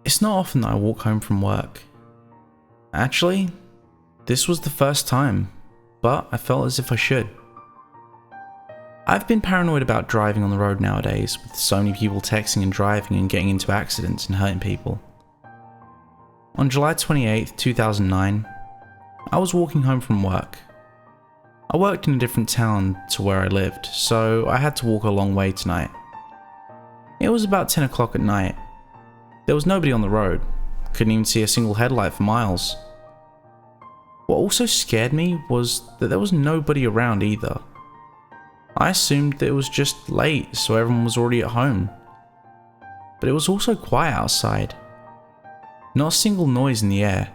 It's not often that I walk home from work. Actually, this was the first time, but I felt as if I should. I've been paranoid about driving on the road nowadays, with so many people texting and driving and getting into accidents and hurting people. On July 28th, 2009, I was walking home from work. I worked in a different town to where I lived, so I had to walk a long way tonight. It was about 10 o'clock at night. There was nobody on the road, couldn't even see a single headlight for miles. What also scared me was that there was nobody around either. I assumed that it was just late, so everyone was already at home. But it was also quiet outside. Not a single noise in the air.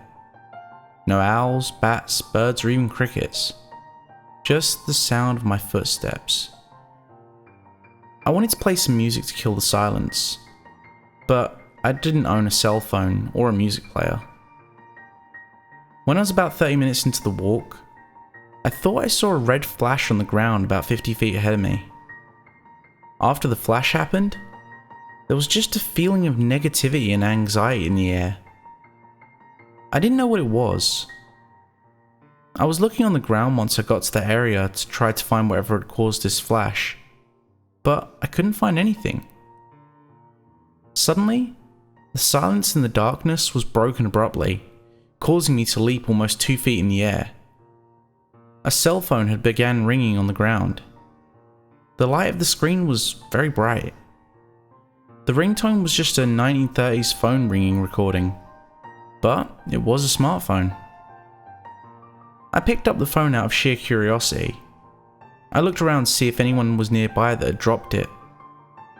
No owls, bats, birds, or even crickets. Just the sound of my footsteps. I wanted to play some music to kill the silence, but I didn't own a cell phone or a music player. When I was about 30 minutes into the walk, I thought I saw a red flash on the ground about 50 feet ahead of me. After the flash happened, there was just a feeling of negativity and anxiety in the air. I didn't know what it was. I was looking on the ground once I got to the area to try to find whatever had caused this flash, but I couldn't find anything. Suddenly, the silence in the darkness was broken abruptly, causing me to leap almost 2 feet in the air. A cell phone had begun ringing on the ground. The light of the screen was very bright. The ringtone was just a 1930s phone ringing recording, but it was a smartphone. I picked up the phone out of sheer curiosity. I looked around to see if anyone was nearby that had dropped it,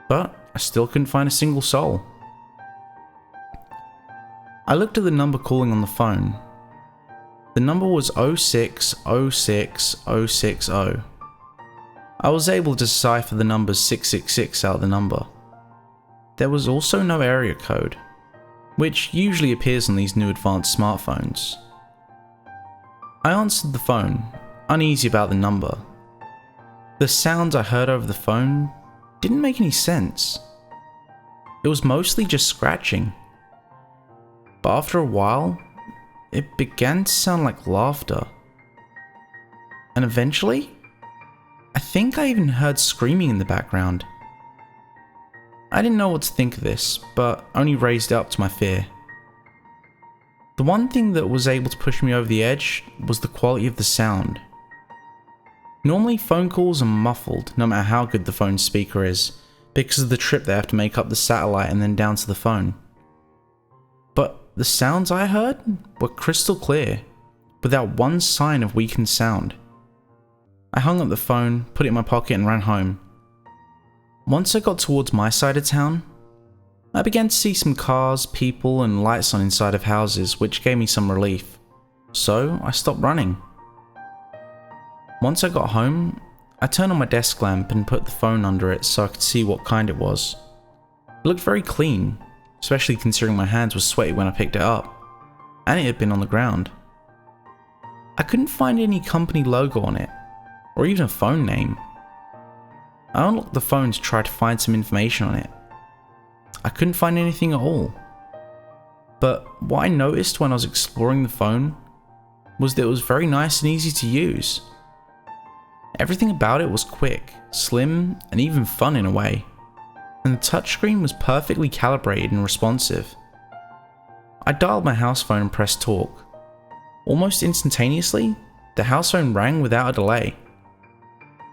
but I still couldn't find a single soul. I looked at the number calling on the phone. The number was 0606060. I was able to decipher the numbers 666 out of the number. There was also no area code, which usually appears on these new advanced smartphones. I answered the phone, uneasy about the number. The sounds I heard over the phone didn't make any sense. It was mostly just scratching. But after a while, it began to sound like laughter. And eventually, I think I even heard screaming in the background. I didn't know what to think of this, but only raised it up to my fear. The one thing that was able to push me over the edge was the quality of the sound. Normally phone calls are muffled no matter how good the phone speaker is, because of the trip they have to make up the satellite and then down to the phone. But the sounds I heard were crystal clear, without one sign of weakened sound. I hung up the phone, put it in my pocket and ran home. Once I got towards my side of town, I began to see some cars, people and lights on inside of houses, which gave me some relief. So I stopped running. Once I got home, I turned on my desk lamp and put the phone under it so I could see what kind it was. It looked very clean, especially considering my hands were sweaty when I picked it up, and it had been on the ground. I couldn't find any company logo on it, or even a phone name. I unlocked the phone to try to find some information on it. I couldn't find anything at all. But what I noticed when I was exploring the phone was that it was very nice and easy to use. Everything about it was quick, slim, and even fun in a way. And the touchscreen was perfectly calibrated and responsive. I dialed my house phone and pressed talk. Almost instantaneously, the house phone rang without a delay.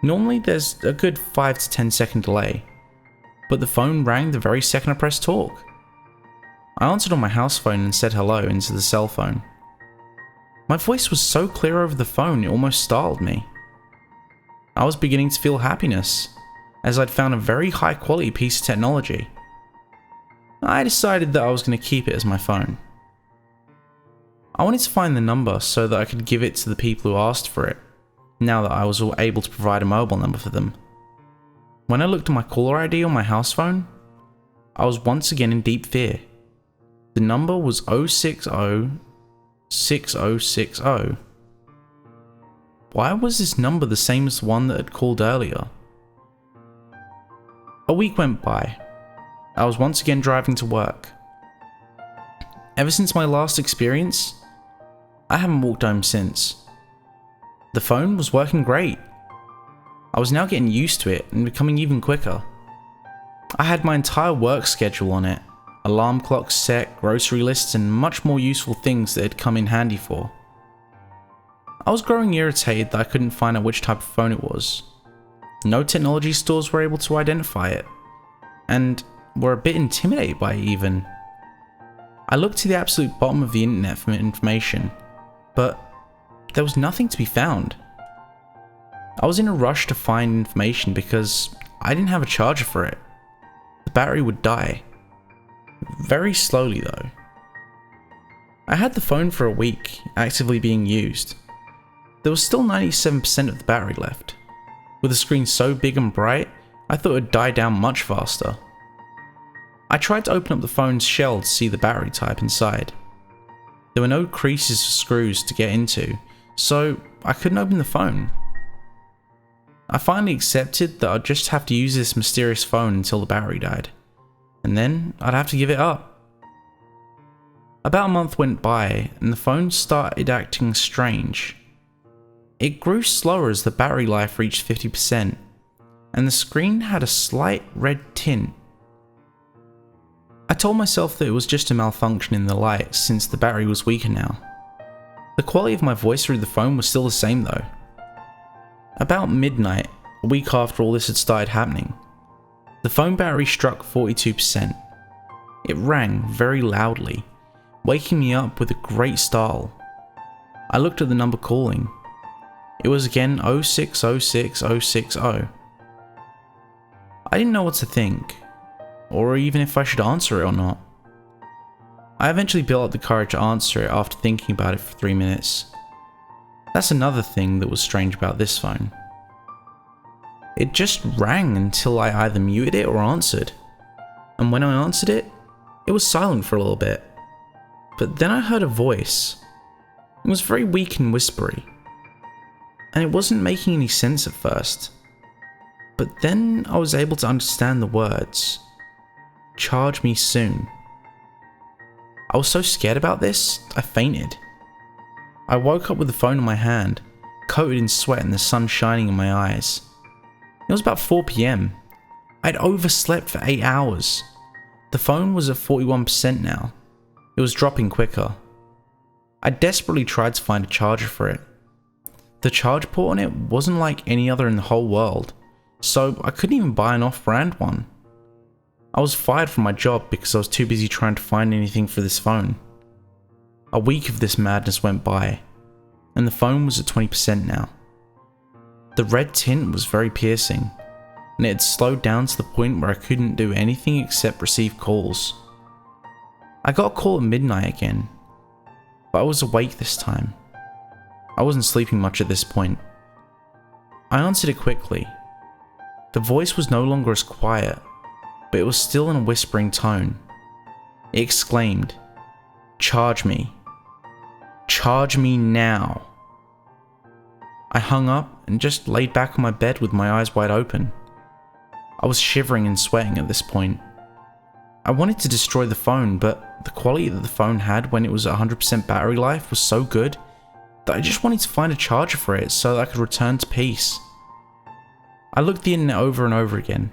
Normally there's a good 5 to 10 second delay, but the phone rang the very second I pressed talk. I answered on my house phone and said hello into the cell phone. My voice was so clear over the phone it almost startled me. I was beginning to feel happiness, as I'd found a very high quality piece of technology. I decided that I was going to keep it as my phone. I wanted to find the number so that I could give it to the people who asked for it, now that I was able to provide a mobile number for them. When I looked at my caller ID on my house phone, I was once again in deep fear. The number was 0606060. Why was this number the same as the one that had called earlier? A week went by. I was once again driving to work. ever since my last experience, I haven't walked home since. The phone was working great. I was now getting used to it and becoming even quicker. I had my entire work schedule on it, alarm clocks set, grocery lists, and much more useful things that had come in handy for. I was growing irritated that I couldn't find out which type of phone it was. No technology stores were able to identify it, and were a bit intimidated by it even. I looked to the absolute bottom of the internet for information, but there was nothing to be found. I was in a rush to find information because I didn't have a charger for it. The battery would die. Very slowly though. I had the phone for a week, actively being used. There was still 97% of the battery left. With the screen so big and bright, I thought it would die down much faster. I tried to open up the phone's shell to see the battery type inside. There were no creases or screws to get into, so I couldn't open the phone. I finally accepted that I'd just have to use this mysterious phone until the battery died, and then I'd have to give it up. About a month went by and the phone started acting strange. It grew slower as the battery life reached 50%, and the screen had a slight red tint. I told myself that it was just a malfunction in the light since the battery was weaker now. The quality of my voice through the phone was still the same though. About midnight, a week after all this had started happening, the phone battery struck 42%. It rang very loudly, waking me up with a great style. I looked at the number calling. It was again 0606060. I didn't know what to think, or even if I should answer it or not. I eventually built up the courage to answer it after thinking about it for 3 minutes. That's another thing that was strange about this phone. It just rang until I either muted it or answered, and when I answered it, it was silent for a little bit. But then I heard a voice. It was very weak and whispery, and it wasn't making any sense at first. But then I was able to understand the words. Charge me soon. I was so scared about this, I fainted. I woke up with the phone in my hand, coated in sweat and the sun shining in my eyes. It was about 4 PM. I'd overslept for 8 hours. The phone was at 41% now. It was dropping quicker. I desperately tried to find a charger for it. The charge port on it wasn't like any other in the whole world, so I couldn't even buy an off-brand one. I was fired from my job because I was too busy trying to find anything for this phone. A week of this madness went by, and the phone was at 20% now. The red tint was very piercing, and it had slowed down to the point where I couldn't do anything except receive calls. I got a call at midnight again, but I was awake this time. I wasn't sleeping much at this point. I answered it quickly. The voice was no longer as quiet, but it was still in a whispering tone. It exclaimed, "Charge me. Charge me now." I hung up and just laid back on my bed with my eyes wide open. I was shivering and sweating at this point. I wanted to destroy the phone, but the quality that the phone had when it was at 100% battery life was so good that I just wanted to find a charger for it so that I could return to peace. I looked the internet over and over again,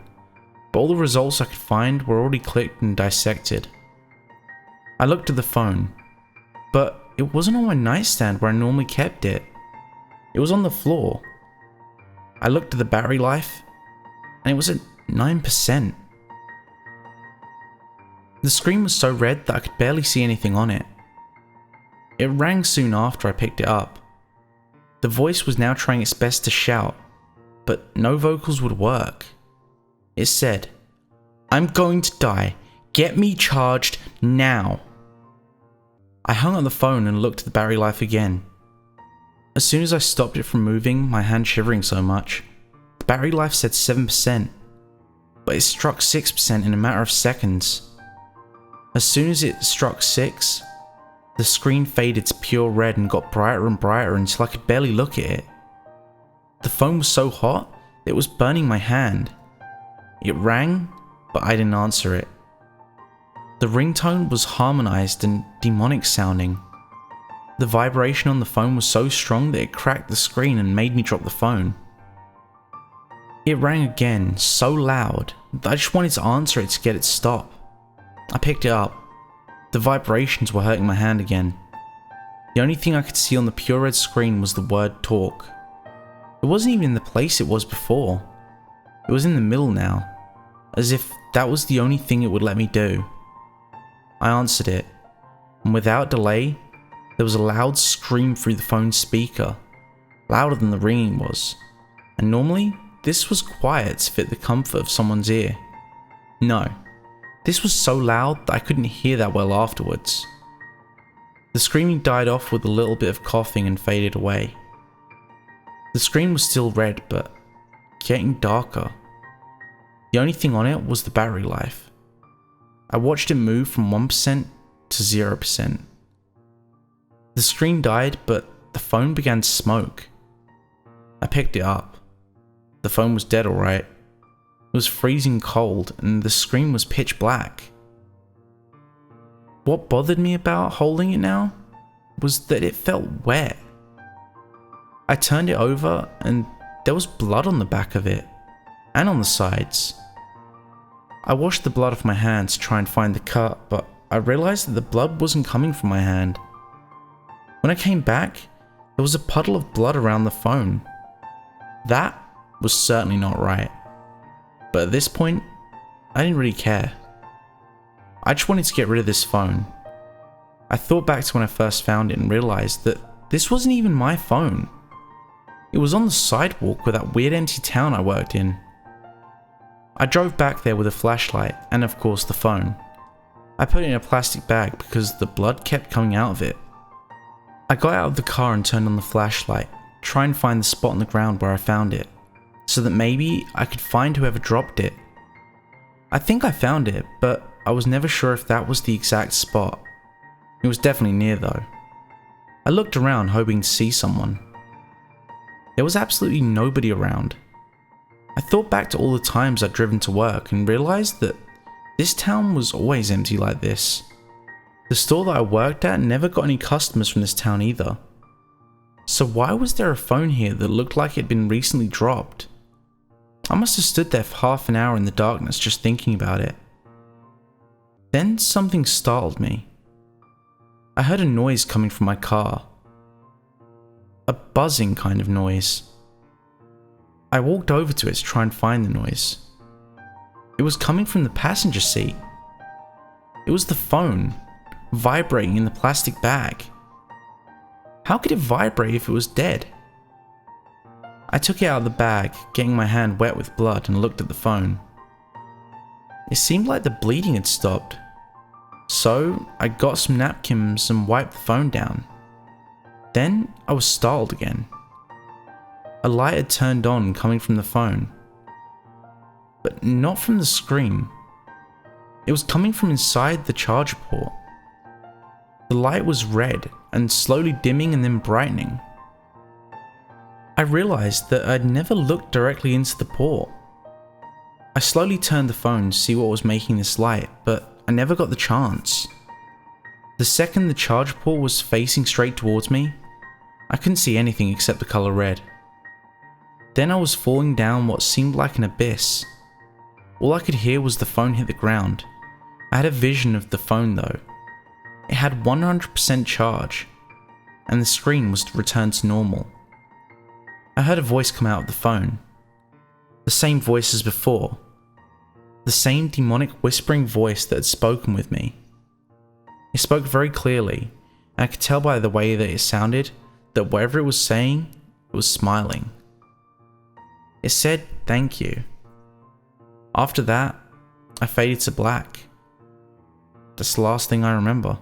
but all the results I could find were already clicked and dissected. I looked at the phone, but it wasn't on my nightstand where I normally kept it. It was on the floor. I looked at the battery life, and it was at 9%. The screen was so red that I could barely see anything on it. It rang soon after I picked it up. The voice was now trying its best to shout, but no vocals would work. It said, "I'm going to die. Get me charged now." I hung up the phone and looked at the battery life again. As soon as I stopped it from moving, my hand shivering so much, the battery life said 7%, but it struck 6% in a matter of seconds. As soon as it struck 6, the screen faded to pure red and got brighter and brighter until I could barely look at it. The phone was so hot, it was burning my hand. It rang, but I didn't answer it. The ringtone was harmonized and demonic sounding. The vibration on the phone was so strong that it cracked the screen and made me drop the phone. It rang again, so loud that I just wanted to answer it to get it to stop. I picked it up. The vibrations were hurting my hand again. The only thing I could see on the pure red screen was the word talk. It wasn't even in the place it was before. It was in the middle now, as if that was the only thing it would let me do. I answered it, and without delay, there was a loud scream through the phone speaker, louder than the ringing was, and normally this was quiet to fit the comfort of someone's ear. No, this was so loud that I couldn't hear that well afterwards. The screaming died off with a little bit of coughing and faded away. The screen was still red, but getting darker. The only thing on it was the battery life. I watched it move from 1% to 0%. The screen died, but the phone began to smoke. I picked it up. The phone was dead alright. It was freezing cold and the screen was pitch black. What bothered me about holding it now was that it felt wet. I turned it over and there was blood on the back of it, and on the sides. I washed the blood off my hand to try and find the cut, but I realized that the blood wasn't coming from my hand. When I came back, there was a puddle of blood around the phone. That was certainly not right. But at this point, I didn't really care. I just wanted to get rid of this phone. I thought back to when I first found it and realized that this wasn't even my phone. It was on the sidewalk with that weird empty town I worked in. I drove back there with a flashlight and of course the phone. I put it in a plastic bag because the blood kept coming out of it. I got out of the car and turned on the flashlight, trying to find the spot on the ground where I found it, so that maybe I could find whoever dropped it. I think I found it, but I was never sure if that was the exact spot. It was definitely near though. I looked around hoping to see someone. There was absolutely nobody around. I thought back to all the times I'd driven to work and realized that this town was always empty like this. The store that I worked at never got any customers from this town either. So why was there a phone here that looked like it had been recently dropped? I must have stood there for half an hour in the darkness just thinking about it. Then something startled me. I heard a noise coming from my car. A buzzing kind of noise. I walked over to it to try and find the noise. It was coming from the passenger seat. It was the phone, vibrating in the plastic bag. How could it vibrate if it was dead? I took it out of the bag, getting my hand wet with blood, and looked at the phone. It seemed like the bleeding had stopped. So I got some napkins and wiped the phone down. Then I was startled again. A light had turned on coming from the phone. But not from the screen. It was coming from inside the charger port. The light was red and slowly dimming and then brightening. I realized that I'd never looked directly into the port. I slowly turned the phone to see what was making this light, but I never got the chance. The second the charge port was facing straight towards me, I couldn't see anything except the color red. Then I was falling down what seemed like an abyss. All I could hear was the phone hit the ground. I had a vision of the phone though. It had 100% charge, and the screen was returned to normal. I heard a voice come out of the phone. The same voice as before. The same demonic whispering voice that had spoken with me. It spoke very clearly, and I could tell by the way that it sounded that whatever it was saying, it was smiling. It said, "Thank you." After that, I faded to black. That's the last thing I remember.